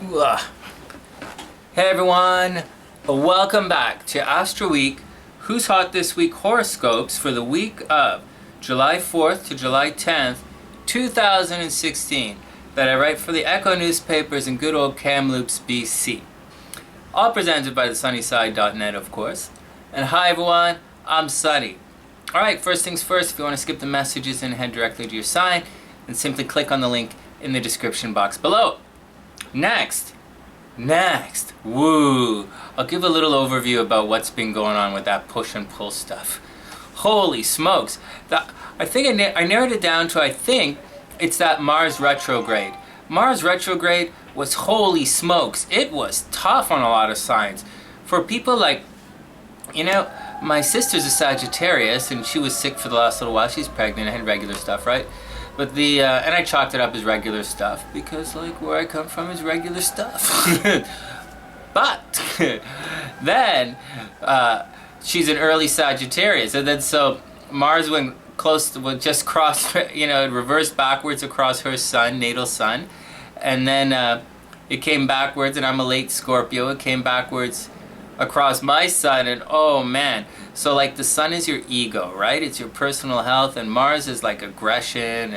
Hey everyone, welcome back to Astro Week Who's Hot This Week horoscopes for the week of July 4th to July 10th, 2016 that I write for the Echo newspapers in good old Kamloops, BC. All presented by the sunnyside.net, of course. And hi everyone, I'm Sonny. Alright, first things first, if you want to skip the messages and head directly to your sign, then simply click on the link in the description box below. Next, woo! I'll give a little overview about what's been going on with that push and pull stuff. Holy smokes! I think I narrowed it down to, I think it's that Mars retrograde. Mars retrograde was, holy smokes, it was tough on a lot of signs. For people like, my sister's a Sagittarius and she was sick for the last little while. She's pregnant, I had regular stuff, right? But and I chalked it up as regular stuff because, like, where I come from is regular stuff. But then she's an early Sagittarius, and then so Mars went close to, just crossed, it reversed backwards across her sun, natal sun, and then it came backwards, and I'm a late Scorpio. It came backwards across my sun, and oh man. So like the sun is your ego, right? It's your personal health, and Mars is like aggression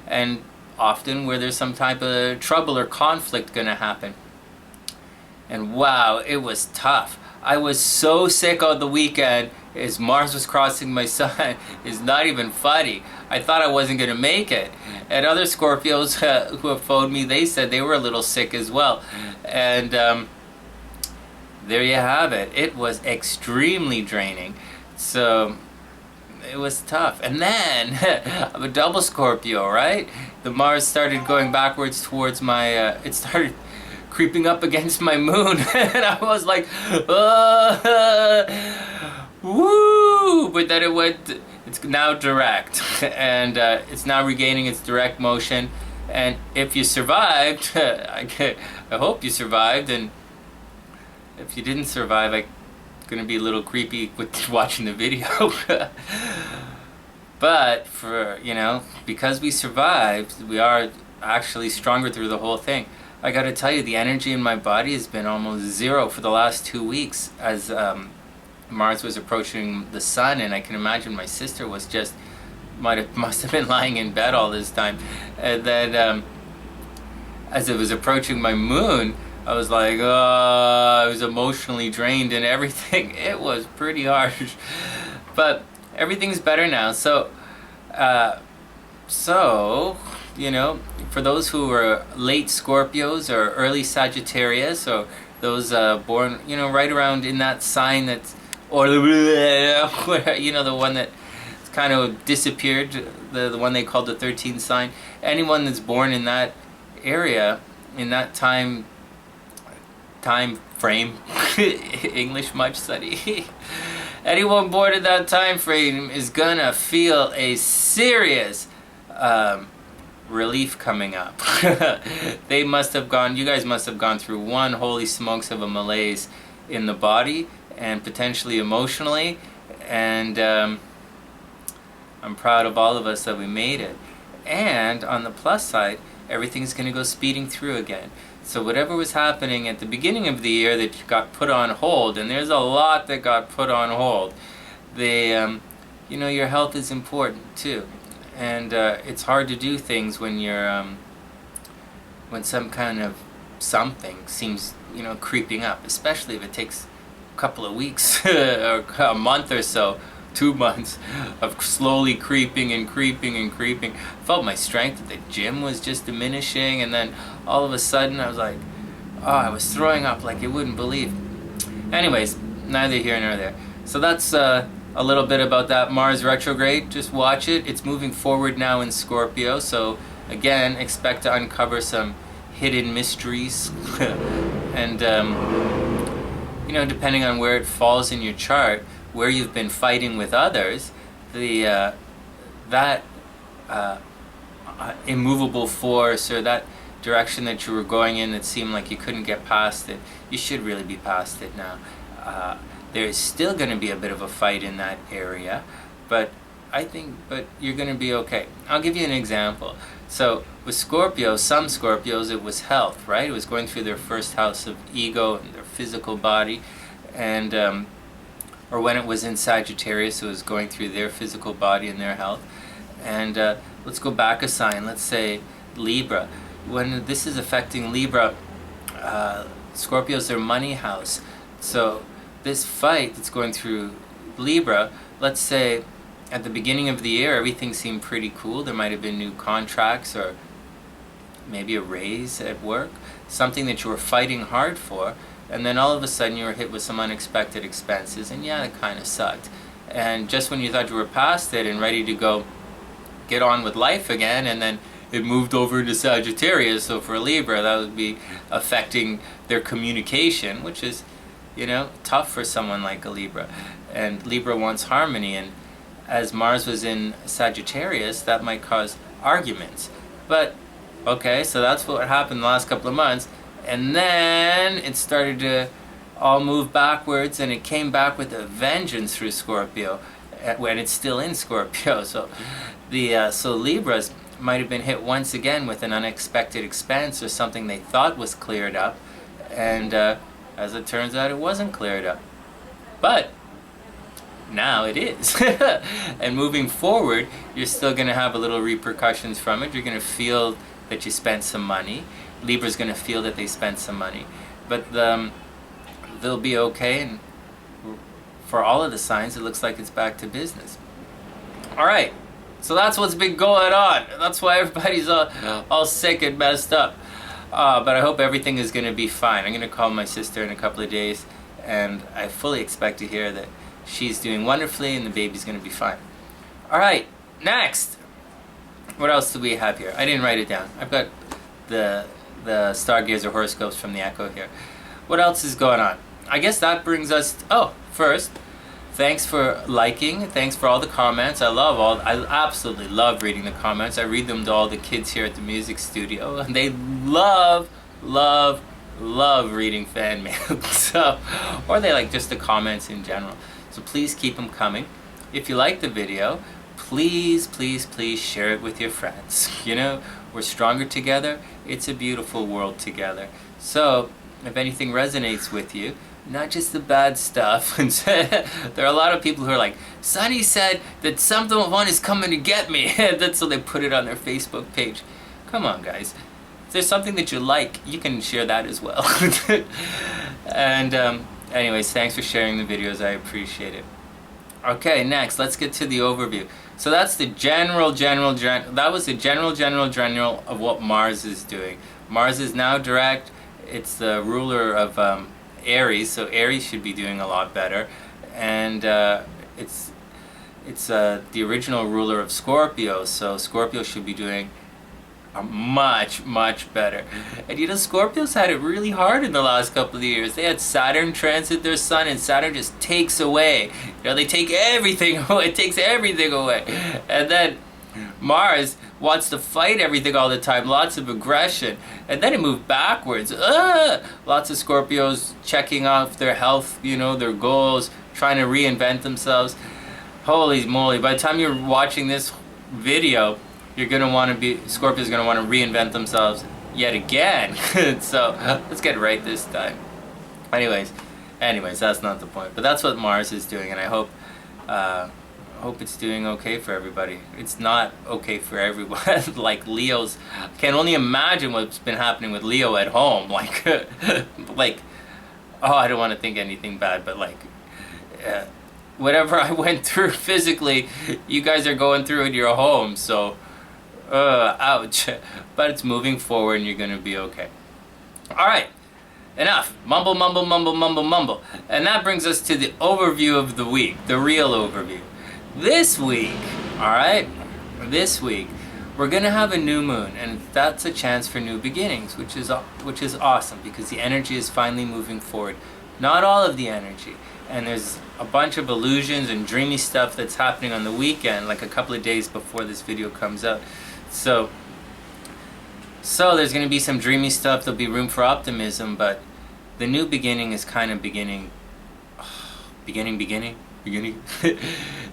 and often where there's some type of trouble or conflict gonna happen. And wow, it was tough. I was so sick on the weekend as Mars was crossing my sun. It's not even funny. I thought I wasn't gonna make it. And other Scorpios who have phoned me, they said they were a little sick as well. And there you have it. It was extremely draining. So it was tough. And then I'm a double Scorpio, right? The Mars started going backwards towards my, it started creeping up against my moon. And I was like, woo! But then it went, it's now direct. And it's now regaining its direct motion. And if you survived, I hope you survived. And if you didn't survive, I'm gonna be a little creepy with watching the video. But for, because we survived, we are actually stronger through the whole thing. I gotta tell you, the energy in my body has been almost zero for the last 2 weeks as Mars was approaching the sun, and I can imagine my sister was just, must have been lying in bed all this time. And then as it was approaching my moon, I was like, I was emotionally drained and everything. It was pretty harsh. But everything's better now. So, for those who were late Scorpios or early Sagittarius, or those born, right around in that sign that's, or the one that kind of disappeared, the one they called the 13th sign. Anyone that's born in that area, in that time frame, English much study. Anyone born in that time frame is gonna feel a serious relief coming up. You guys must have gone through one holy smokes of a malaise in the body and potentially emotionally, and I'm proud of all of us that we made it. And on the plus side, everything's gonna go speeding through again. So whatever was happening at the beginning of the year that got put on hold, and there's a lot that got put on hold, your health is important too. And it's hard to do things when you're, when some kind of something seems, creeping up, especially if it takes a couple of weeks or a month or so, 2 months of slowly creeping and creeping and creeping. I felt my strength at the gym was just diminishing, and then all of a sudden I was like, I was throwing up like you wouldn't believe. Anyways, neither here nor there. So that's a little bit about that Mars retrograde. Just watch it. It's moving forward now in Scorpio, so again, expect to uncover some hidden mysteries. And depending on where it falls in your chart, where you've been fighting with others, that immovable force, or that direction that you were going in that seemed like you couldn't get past it, you should really be past it now. There is still going to be a bit of a fight in that area, but you're going to be okay. I'll give you an example. So with Scorpio, some Scorpios, it was health, right? It was going through their first house of ego and their physical body, and or when it was in Sagittarius, it was going through their physical body and their health. And let's go back a sign. Let's say Libra. When this is affecting Libra, Scorpio's their money house. So this fight that's going through Libra, let's say at the beginning of the year, everything seemed pretty cool. There might have been new contracts or maybe a raise at work, something that you were fighting hard for, and then all of a sudden you were hit with some unexpected expenses, and yeah, it kind of sucked. And just when you thought you were past it and ready to go get on with life again, and then it moved over to Sagittarius. So for Libra, that would be affecting their communication, which is, you know, tough for someone like a Libra. And Libra wants harmony, and as Mars was in Sagittarius, that might cause arguments. But okay, so that's what happened the last couple of months, and then it started to all move backwards, and it came back with a vengeance through Scorpio, when it's still in Scorpio. So so Libras might have been hit once again with an unexpected expense or something they thought was cleared up, and as it turns out, it wasn't cleared up. But now it is. And moving forward, you're still going to have a little repercussions from it. You're going to feel that you spent some money. Libra's going to feel that they spent some money. But they'll be okay, and for all of the signs, it looks like it's back to business. All right. So that's what's been going on. That's why everybody's all sick and messed up. But I hope everything is going to be fine. I'm going to call my sister in a couple of days, and I fully expect to hear that she's doing wonderfully and the baby's going to be fine. All right, next. What else do we have here? I didn't write it down. I've got the Stargazer horoscopes from the Echo here. What else is going on? I guess that brings us... first, thanks for liking. Thanks for all the comments. I absolutely love reading the comments. I read them to all the kids here at the music studio, and they love reading fan mail. So, or they like just the comments in general. So please keep them coming. If you like the video, please share it with your friends. You know, we're stronger together. It's a beautiful world together. So if anything resonates with you, not just the bad stuff. There are a lot of people who are like, Sonny said that someone is coming to get me. That's so they put it on their Facebook page. Come on, guys. If there's something that you like, you can share that as well. And anyways, thanks for sharing the videos. I appreciate it. Okay, next, let's get to the overview. So that's the general of what Mars is doing. Mars is now direct. It's the ruler of Aries, so Aries should be doing a lot better, and it's the original ruler of Scorpio, so Scorpio should be doing much better. And you know, Scorpios had it really hard in the last couple of years. They had Saturn transit their sun, and Saturn just takes away. You know, they take everything away. It takes everything away, and then Mars wants to fight everything all the time, lots of aggression, and then it moved backwards. Lots of Scorpios checking off their health, you know, their goals, trying to reinvent themselves. Holy moly, by the time you're watching this video, you're going to want to be, Scorpio's going to want to reinvent themselves yet again. So let's get right this time. Anyways, that's not the point, but that's what Mars is doing, and I hope it's doing okay for everybody. It's not okay for everyone. Like Leo's, I can only imagine what's been happening with Leo at home. Like, I don't want to think anything bad, but like, whatever I went through physically, you guys are going through in your home. So, ouch. But it's moving forward, and you're gonna be okay. All right. Enough. Mumble. And that brings us to the overview of the week, the real overview. This week, we're going to have a new moon, and that's a chance for new beginnings, which is awesome, because the energy is finally moving forward. Not all of the energy, and there's a bunch of illusions and dreamy stuff that's happening on the weekend, like a couple of days before this video comes out. So there's going to be some dreamy stuff. There'll be room for optimism, but the new beginning is kind of beginning. The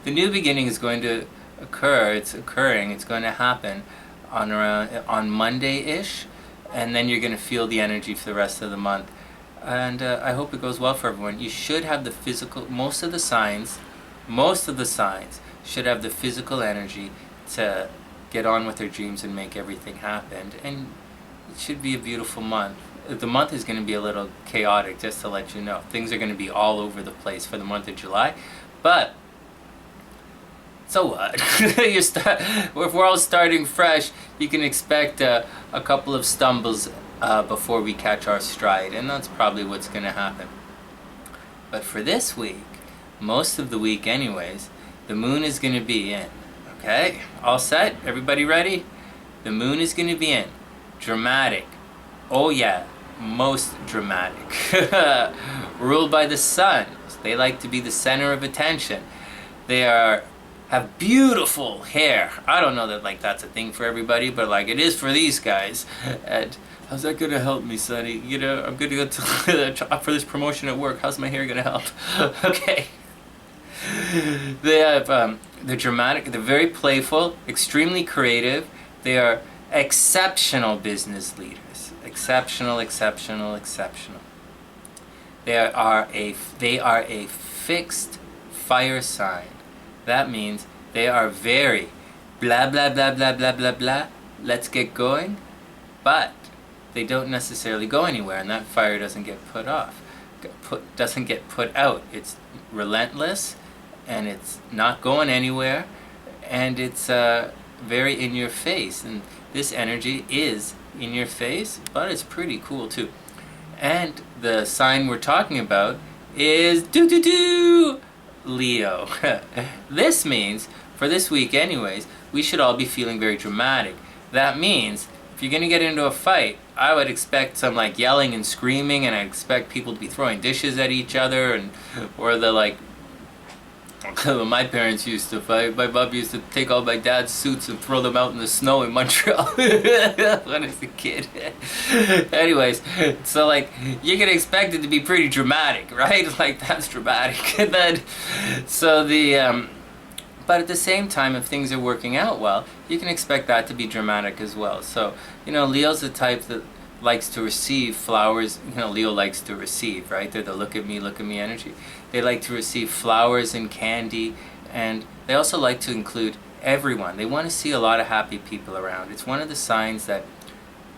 new beginning is going to occur. It's occurring. It's going to happen on Monday-ish, and then you're going to feel the energy for the rest of the month. And I hope it goes well for everyone. You should have the physical, most of the signs should have the physical energy to get on with their dreams and make everything happen. And it should be a beautiful month. The month is going to be a little chaotic, just to let you know. Things are going to be all over the place for the month of July, but so what? If we're all starting fresh, you can expect a couple of stumbles before we catch our stride, and that's probably what's going to happen. But for this week, most of the week anyways, the moon is going to be in. Okay? All set? Everybody ready? The moon is going to be in. Dramatic. Oh yeah, most dramatic. Ruled by the sun. They like to be the center of attention. They have beautiful hair. I don't know that like that's a thing for everybody, but like it is for these guys. And how's that gonna help me, Sonny? You know, I'm gonna go up for this promotion at work. How's my hair gonna help? Okay. They have they're dramatic. They're very playful, extremely creative. They are exceptional business leaders. Exceptional. They are a fixed fire sign. That means they are very blah blah blah blah blah blah blah. Let's get going, but they don't necessarily go anywhere, and that fire doesn't get doesn't get put out. It's relentless, and it's not going anywhere, and it's very in your face. And this energy is in your face, but it's pretty cool too. And the sign we're talking about is Leo. This means, for this week anyways, we should all be feeling very dramatic. That means, if you're going to get into a fight, I would expect some like yelling and screaming, and I expect people to be throwing dishes at each other, and or the like, when my parents used to fight, my mom used to take all my dad's suits and throw them out in the snow in Montreal when I was a kid. Anyways, so like, you can expect it to be pretty dramatic, right? Like, that's dramatic. And then, so but at the same time, if things are working out well, you can expect that to be dramatic as well. So, you know, Leo's the type that likes to receive flowers. You know, Leo likes to receive, right? They're the look at me energy. They like to receive flowers and candy, and they also like to include everyone. They want to see a lot of happy people around. It's one of the signs that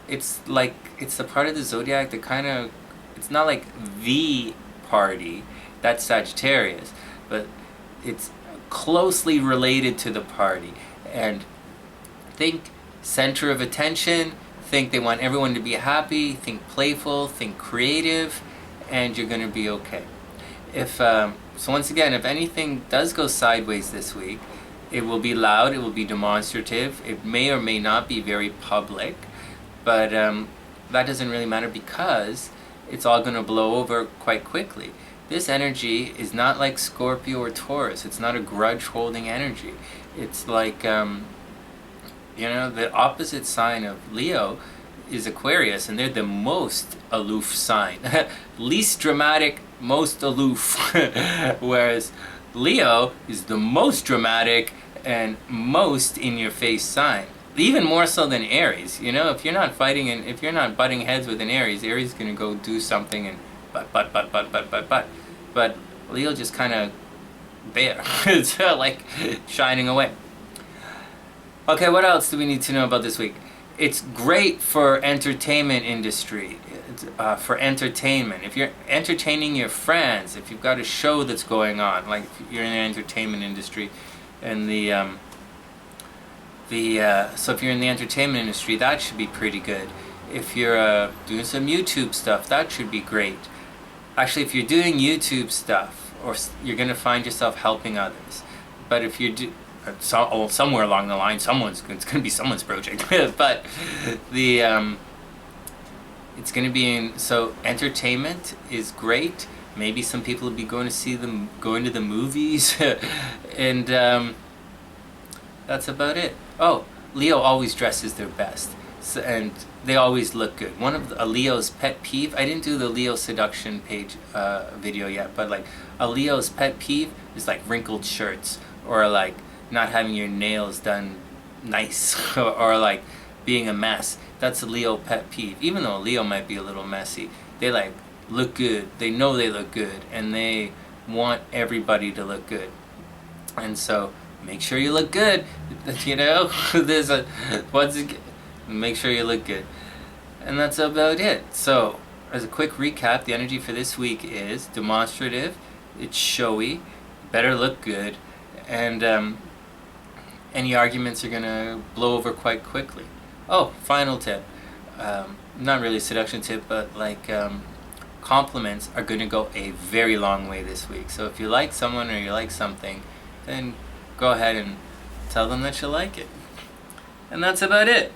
it's like, it's the part of the zodiac that kind of, it's not like the party, that's Sagittarius, but it's closely related to the party. And think center of attention, think they want everyone to be happy, think playful, think creative, and you're going to be okay. So once again, if anything does go sideways this week, it will be loud, it will be demonstrative, it may or may not be very public, but that doesn't really matter because it's all going to blow over quite quickly. This energy is not like Scorpio or Taurus. It's not a grudge-holding energy. It's like, you know, the opposite sign of Leo is Aquarius, and they're the most aloof sign. Least dramatic, most aloof. Whereas Leo is the most dramatic and most in-your-face sign. Even more so than Aries. You know, if you're not fighting and if you're not butting heads with an Aries is going to go do something and but. But Leo just kind of there. It's like shining away. Okay, what else do we need to know about this week? It's great for entertainment industry. For entertainment. If you're entertaining your friends, if you've got a show that's going on, like if you're in the entertainment industry, and so if you're in the entertainment industry, that should be pretty good. If you're doing some YouTube stuff, that should be great. Actually, if you're doing YouTube stuff, or you're going to find yourself helping others. But if you do, somewhere along the line, it's going to be someone's project. But it's going to be in, so entertainment is great. Maybe some people will be going to the movies, and that's about it. Oh, Leo always dresses their best, and they always look good. One of a Leo's pet peeve, I didn't do the Leo Seduction page video yet, but like a Leo's pet peeve is like wrinkled shirts, or like not having your nails done nice, or like being a mess. That's a Leo pet peeve. Even though Leo might be a little messy, they like look good. They know they look good, and they want everybody to look good. And so make sure you look good. You know, there's a make sure you look good, and that's about it. So as a quick recap, the energy for this week is demonstrative. It's showy. Better look good, and any arguments are gonna blow over quite quickly. Oh, final tip. Not really a seduction tip, but like compliments are gonna go a very long way this week. So if you like someone or you like something, then go ahead and tell them that you like it. And that's about it.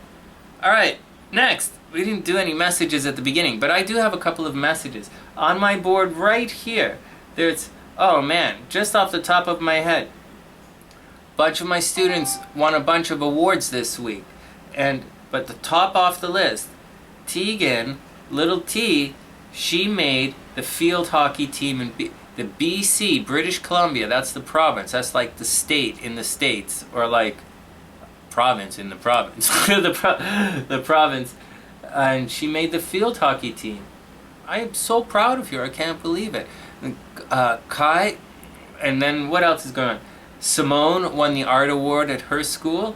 Alright, next. We didn't do any messages at the beginning, but I do have a couple of messages. On my board right here, there's, oh man, just off the top of my head, bunch of my students won a bunch of awards this week. But the top off the list, Tegan, little T, she made the field hockey team in the BC, British Columbia. That's the province. That's like the state in the States, or like province in the province. the province. And she made the field hockey team. I am so proud of her. I can't believe it. Kai, and then what else is going on? Simone won the art award at her school.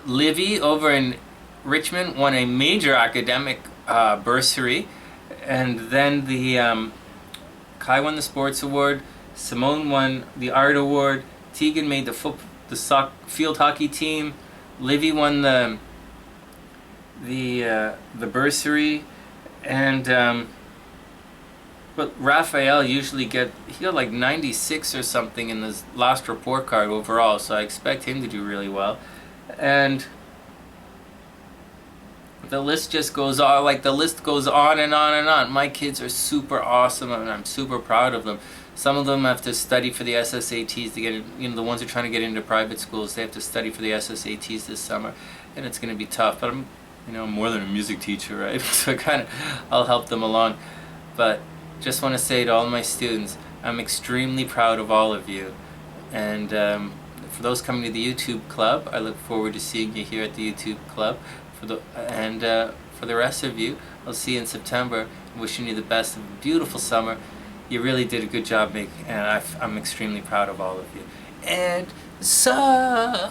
Livy over in Richmond won a major academic bursary, and then the Kai won the sports award. Simone won the art award. Tegan made the field hockey team. Livy won the bursary, and but Raphael usually he got like 96 or something in his last report card overall, so I expect him to do really well. And the list just goes on, like the list goes on and on and on. My kids are super awesome, and I'm super proud of them. Some of them have to study for the SSATs to get, the ones who are trying to get into private schools, they have to study for the SSATs this summer, and it's going to be tough. But I'm, more than a music teacher, right? So I'll help them along. But just want to say to all my students, I'm extremely proud of all of you. And for those coming to the YouTube club, I look forward to seeing you here at the YouTube club. For the rest of you, I'll see you in September. Wishing you the best of a beautiful summer. You really did a good job, and I'm extremely proud of all of you. And so,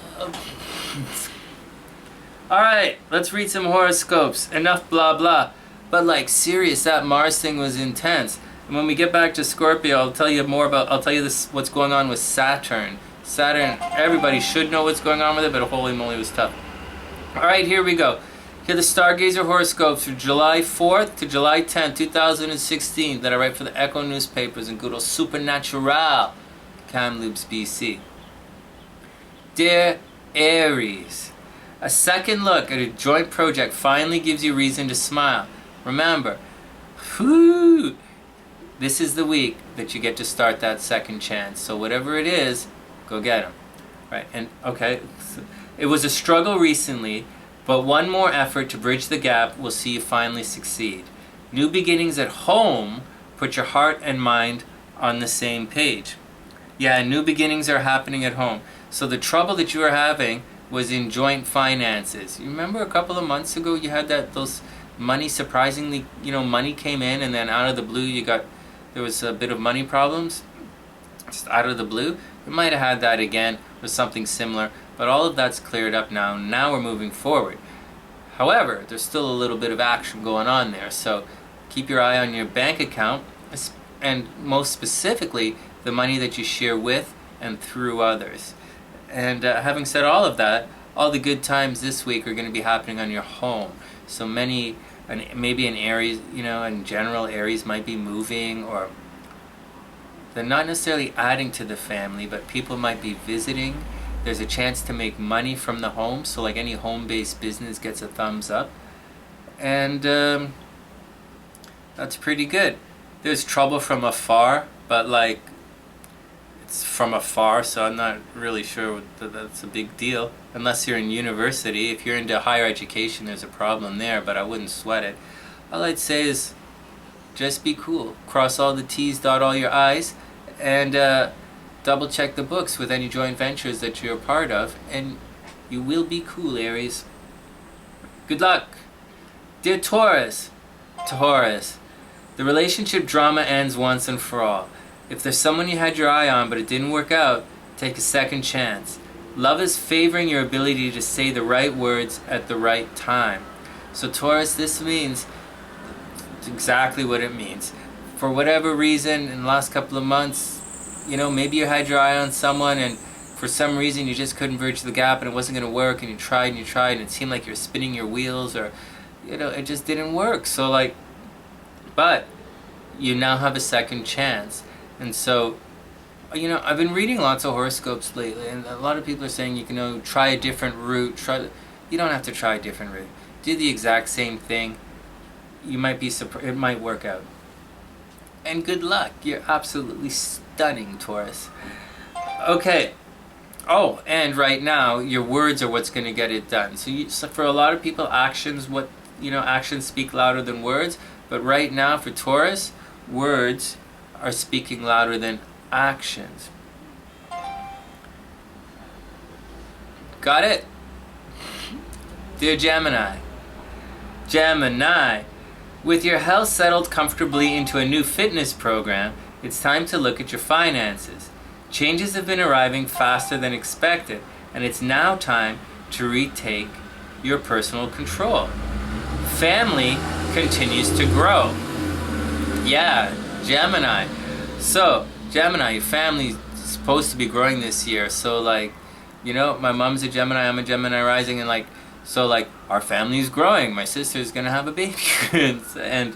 all right, let's read some horoscopes. Enough blah blah. But like serious, that Mars thing was intense. And when we get back to Scorpio, I'll tell you what's going on with Saturn. Saturn, everybody should know what's going on with it, but holy moly, it was tough. Alright, here we go. Here are the Stargazer horoscopes for July 4th to July 10th, 2016, that I write for the Echo newspapers and good old Supernatural, Kamloops, BC. Dear Aries, a second look at a joint project finally gives you reason to smile. Remember, this is the week that you get to start that second chance. So whatever it is, go get them. Right, and okay, it was a struggle recently, but one more effort to bridge the gap will see you finally succeed. New beginnings at home put your heart and mind on the same page. Yeah, new beginnings are happening at home. So the trouble that you were having was in joint finances. You remember a couple of months ago you had those money, surprisingly, money came in, and then out of the blue there was a bit of money problems, just out of the blue. You might have had that again or something similar, but all of that's cleared up now. Now we're moving forward. However, there's still a little bit of action going on there, so keep your eye on your bank account, and most specifically, the money that you share with and through others. And having said all of that, all the good times this week are going to be happening on your home. So maybe in Aries, in general, Aries might be moving, or they're not necessarily adding to the family, but people might be visiting. There's a chance to make money from the home, so like any home-based business gets a thumbs up. And that's pretty good. There's trouble from afar, but like, it's from afar, so I'm not really sure that's a big deal. Unless you're in university. If you're into higher education, there's a problem there, but I wouldn't sweat it. All I'd say is just be cool. Cross all the T's, dot all your I's, and double check the books with any joint ventures that you're a part of, and You will be cool, Aries. Good luck. Dear Taurus. Taurus. The relationship drama ends once and for all. If there's someone you had your eye on but it didn't work out, take a second chance. Love is favoring your ability to say the right words at the right time. So Taurus, this means exactly what it means. For whatever reason, in the last couple of months, maybe you had your eye on someone and for some reason you just couldn't bridge the gap and it wasn't going to work, and you tried and it seemed like you're spinning your wheels, or it just didn't work. So but you now have a second chance. And so I've been reading lots of horoscopes lately, and a lot of people are saying you can try a different route. You don't have to try a different route. Do the exact same thing. You might be surprised. It might work out. And good luck. You're absolutely stunning, Taurus. Okay. Oh, and right now, your words are what's going to get it done. So for a lot of people, actions speak louder than words. But right now, for Taurus, words are speaking louder than actions. Got it? Dear Gemini. Gemini. With your health settled comfortably into a new fitness program, it's time to look at your finances. Changes have been arriving faster than expected, and it's now time to retake your personal control. Family continues to grow. Yeah, Gemini. So, Gemini, your family's supposed to be growing this year. So, my mom's a Gemini, I'm a Gemini rising, and our family's growing. My sister's gonna have a baby. And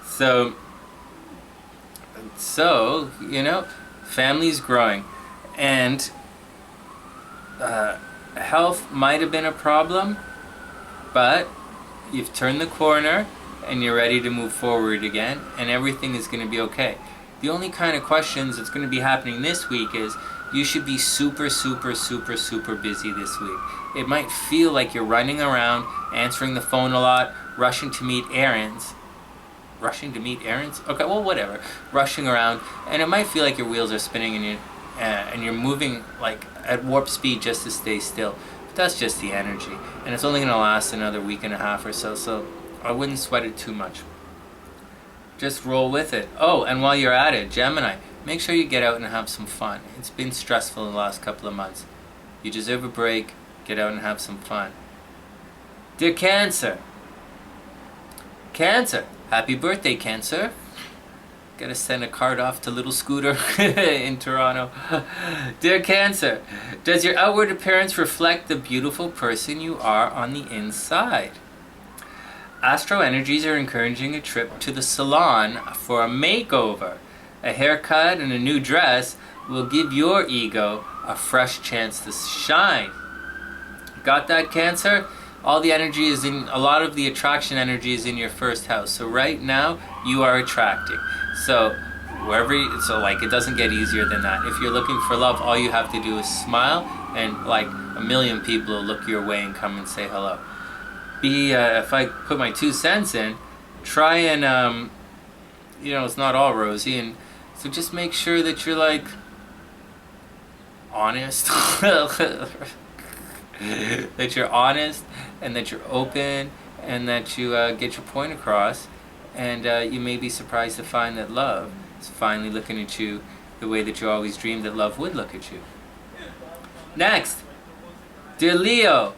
so, family's growing. And health might have been a problem, but you've turned the corner and you're ready to move forward again, and everything is going to be okay. The only kind of questions that's going to be happening this week is you should be super, super, super, super busy this week. It might feel like you're running around, answering the phone a lot, rushing to meet errands. Rushing to meet errands? Okay, well, whatever. Rushing around, and it might feel like your wheels are spinning and you're moving at warp speed just to stay still. But that's just the energy, and it's only going to last another week and a half or so. So I wouldn't sweat it too much. Just roll with it. Oh, and while you're at it, Gemini, make sure you get out and have some fun. It's been stressful in the last couple of months. You deserve a break. Get out and have some fun. Dear Cancer. Cancer. Happy birthday, Cancer. Gotta send a card off to little Scooter in Toronto. Dear Cancer, does your outward appearance reflect the beautiful person you are on the inside? Astro energies are encouraging a trip to the salon for a makeover. A haircut and a new dress will give your ego a fresh chance to shine. Got that, Cancer? All the energy is in, a lot of the attraction energy is in your first house. So right now, you are attracting. So it doesn't get easier than that. If you're looking for love, all you have to do is smile, and a million people will look your way and come and say hello. If I put my 2 cents in, try and, it's not all rosy, and so just make sure that you're honest. That you're honest, and that you're open, and that you get your point across, and you may be surprised to find that love is finally looking at you the way that you always dreamed that love would look at you. Next, dear Leo,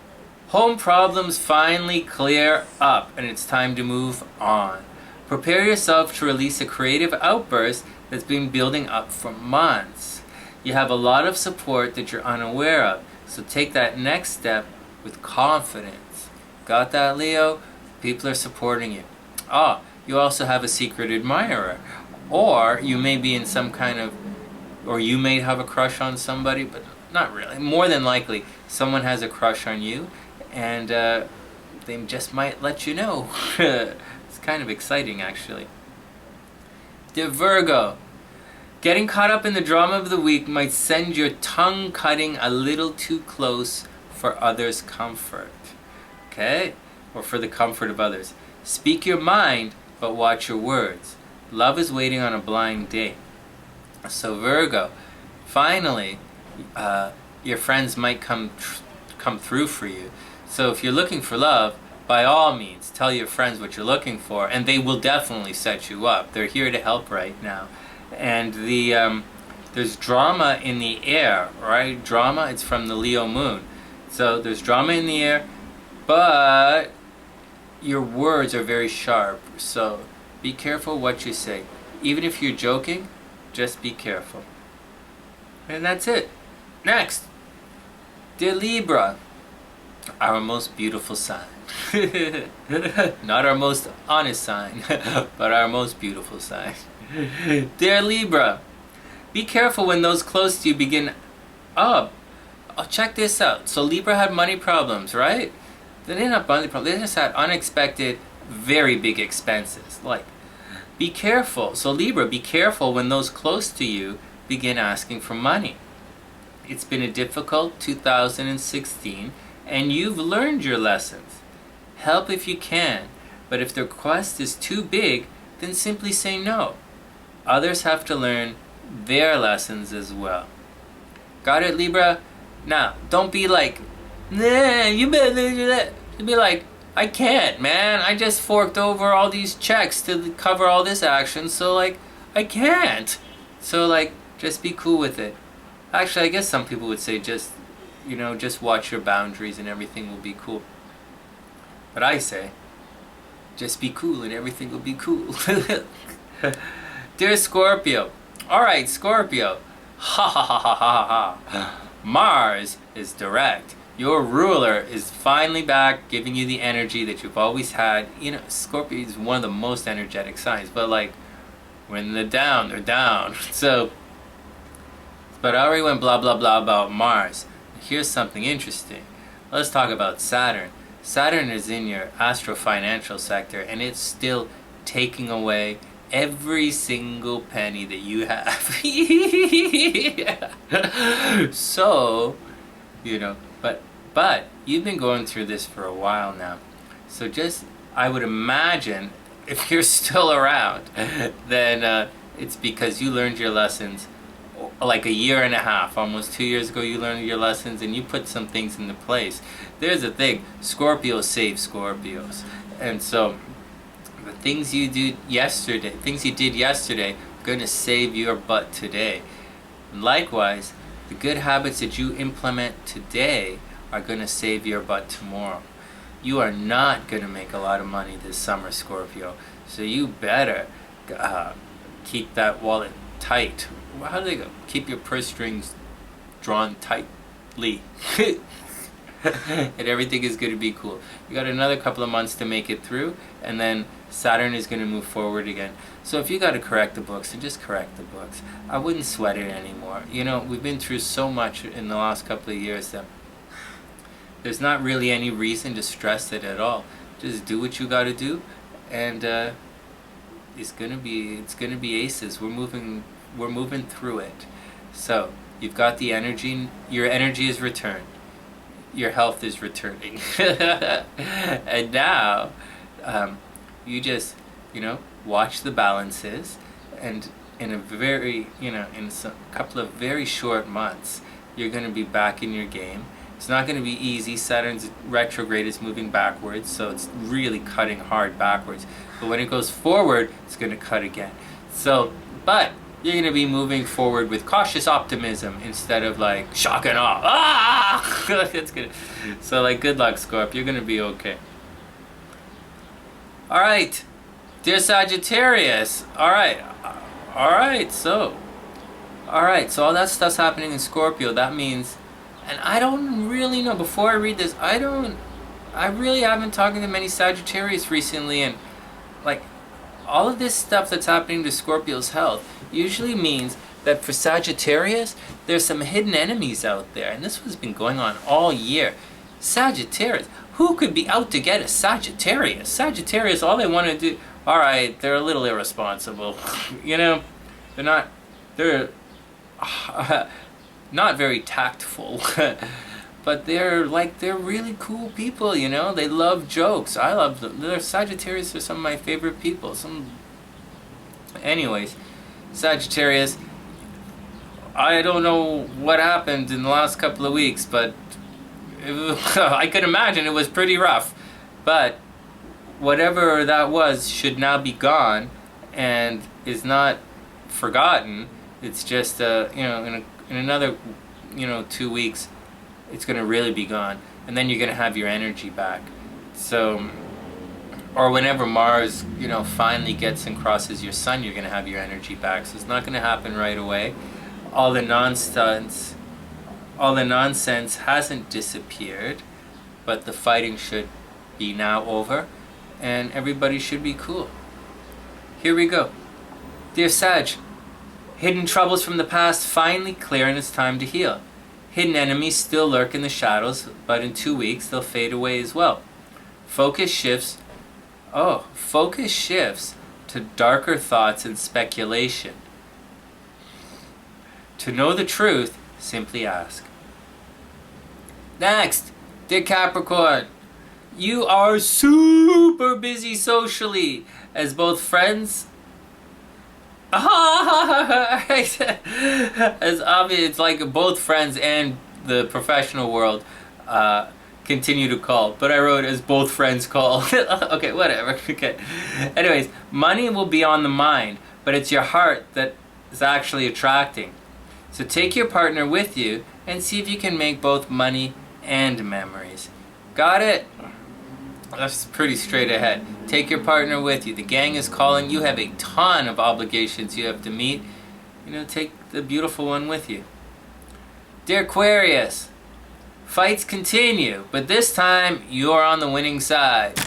home problems finally clear up, and it's time to move on. Prepare yourself to release a creative outburst that's been building up for months. You have a lot of support that you're unaware of, so take that next step with confidence. Got that, Leo? People are supporting you. You also have a secret admirer. Or you may be in or you may have a crush on somebody, but not really. More than likely, someone has a crush on you, and they just might let you know. It's kind of exciting, actually. Dear Virgo, getting caught up in the drama of the week might send your tongue cutting a little too close for others' comfort. Okay? Or for the comfort of others. Speak your mind, but watch your words. Love is waiting on a blind date. So Virgo, finally, your friends might come come through for you. So if you're looking for love, by all means, tell your friends what you're looking for, and they will definitely set you up. They're here to help right now. And there's drama in the air, right? Drama, it's from the Leo moon. So there's drama in the air, but your words are very sharp. So be careful what you say. Even if you're joking, just be careful. And that's it. Next, dear Libra, our most beautiful sign. Not our most honest sign, but our most beautiful sign. Dear Libra, be careful when those close to you begin. Oh, check this out. So Libra had money problems, right? They didn't have money problems. They just had unexpected, very big expenses. Like, be careful. So Libra, be careful when those close to you begin asking for money. It's been a difficult 2016, and you've learned your lessons. Help if you can, but if the request is too big, then simply say no. Others have to learn their lessons as well. Got it, Libra? Now, don't be like, nah, you better do that. Be like, I can't, man. I just forked over all these checks to cover all this action, so like, I can't. So like, just be cool with it. Actually, I guess some people would say just, just watch your boundaries and everything will be cool. But I say, just be cool and everything will be cool. Dear Scorpio. Alright, Scorpio. Ha ha ha ha ha ha. Mars is direct. Your ruler is finally back, giving you the energy that you've always had. Scorpio is one of the most energetic signs, but like, when they're down, they're down. So, but I already went blah blah blah about Mars. Here's something interesting. Let's talk about Saturn. Saturn is in your astro-financial sector, and it's still taking away every single penny that you have. So, but you've been going through this for a while now. So I would imagine, if you're still around, then it's because you learned your lessons like a year and a half, almost 2 years ago. You learned your lessons and you put some things into place. There's a thing, Scorpios save Scorpios. And so the things you did yesterday are going to save your butt today. And likewise, the good habits that you implement today are going to save your butt tomorrow. You are not going to make a lot of money this summer, Scorpio. So you better keep that wallet tight. How do they go? Keep your purse strings drawn tightly. And everything is going to be cool. You got another couple of months to make it through, and then Saturn is going to move forward again. So if you got to correct the books, then just correct the books. I wouldn't sweat it anymore. We've been through so much in the last couple of years that there's not really any reason to stress it at all. Just do what you got to do, and it's gonna be aces. We're moving through it. So you've got the energy. Your energy is returned. Your health is returning. And now you just watch the balances, and in a very in a couple of very short months, you're going to be back in your game. It's not going to be easy. Saturn's retrograde is moving backwards, so it's really cutting hard backwards. But when it goes forward, it's going to cut again. So, but you're going to be moving forward with cautious optimism instead of like shock and awe. Ah! That's good. So like, good luck, Scorp. You're going to be okay. All right, dear Sagittarius. All right. So all that stuff's happening in Scorpio. That means, and I don't really know. Before I read this, I really haven't talked to many Sagittarius recently, and like, all of this stuff that's happening to Scorpio's health usually means that for Sagittarius, there's some hidden enemies out there, and this has been going on all year. Sagittarius, who could be out to get a Sagittarius? Sagittarius, all they want to do, all right, they're a little irresponsible. They're not very tactful. But they're really cool people, They love jokes. I love them. Sagittarius are some of my favorite people. Anyways, Sagittarius, I don't know what happened in the last couple of weeks, but I could imagine it was pretty rough. But whatever that was should now be gone and is not forgotten. It's just, in another, 2 weeks, it's going to really be gone. And then you're going to have your energy back. So, or whenever Mars, finally gets and crosses your sun, you're going to have your energy back. So it's not going to happen right away. All the nonsense hasn't disappeared, but the fighting should be now over, and everybody should be cool. Here we go. Dear Sag, hidden troubles from the past finally clear and it's time to heal. Hidden enemies still lurk in the shadows, but in 2 weeks they'll fade away as well. Focus shifts to darker thoughts and speculation. To know the truth, simply ask. Next, dear Capricorn, you are super busy socially as both friends. As obvious, it's like both friends and the professional world continue to call, but I wrote as both friends call. Okay, whatever. Okay. Anyways, money will be on the mind, but it's your heart that is actually attracting. So take your partner with you and see if you can make both money and memories. Got it? That's pretty straight ahead. Take your partner with you. The gang is calling. You have a ton of obligations you have to meet. Take the beautiful one with you. Dear Aquarius, fights continue, but this time you're on the winning side.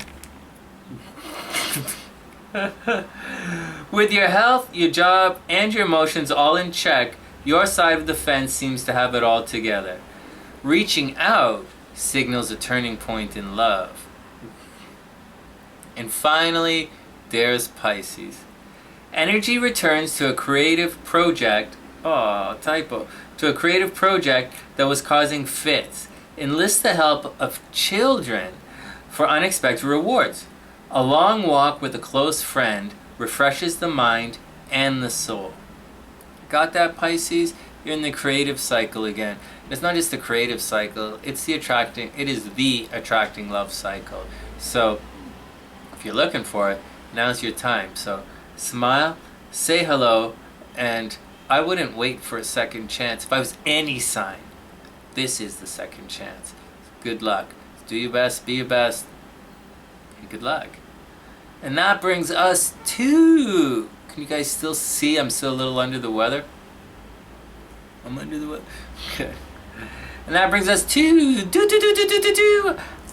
With your health, your job, and your emotions all in check, your side of the fence seems to have it all together. Reaching out signals a turning point in love. And finally, there's Pisces. Energy returns to a creative project. To a creative project that was causing fits. Enlist the help of children for unexpected rewards. A long walk with a close friend refreshes the mind and the soul. Got that, Pisces? You're in the creative cycle again. It's not just the creative cycle, it is the attracting love cycle. So if you're looking for it, now's your time. So smile, say hello, and I wouldn't wait for a second chance. If I was any sign, this is the second chance. Good luck. Do your best, be your best, and good luck. And that brings us to... Can you guys still see I'm still a little under the weather? I'm under the weather. Okay. And that brings us to...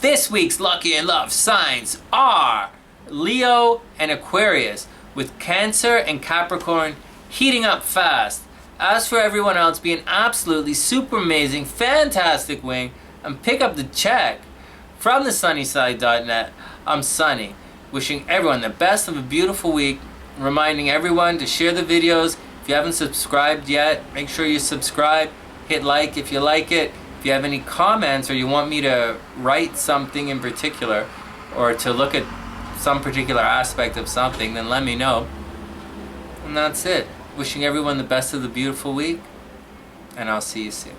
This week's lucky and love signs are Leo and Aquarius, with Cancer and Capricorn heating up fast. As for everyone else, be an absolutely super amazing, fantastic wing and pick up the check. From the sunnyside.net, I'm Sonny, wishing everyone the best of a beautiful week, reminding everyone to share the videos. If you haven't subscribed yet, make sure you subscribe, hit like if you like it. If you have any comments or you want me to write something in particular or to look at some particular aspect of something, then let me know. And that's it. Wishing everyone the best of the beautiful week, and I'll see you soon.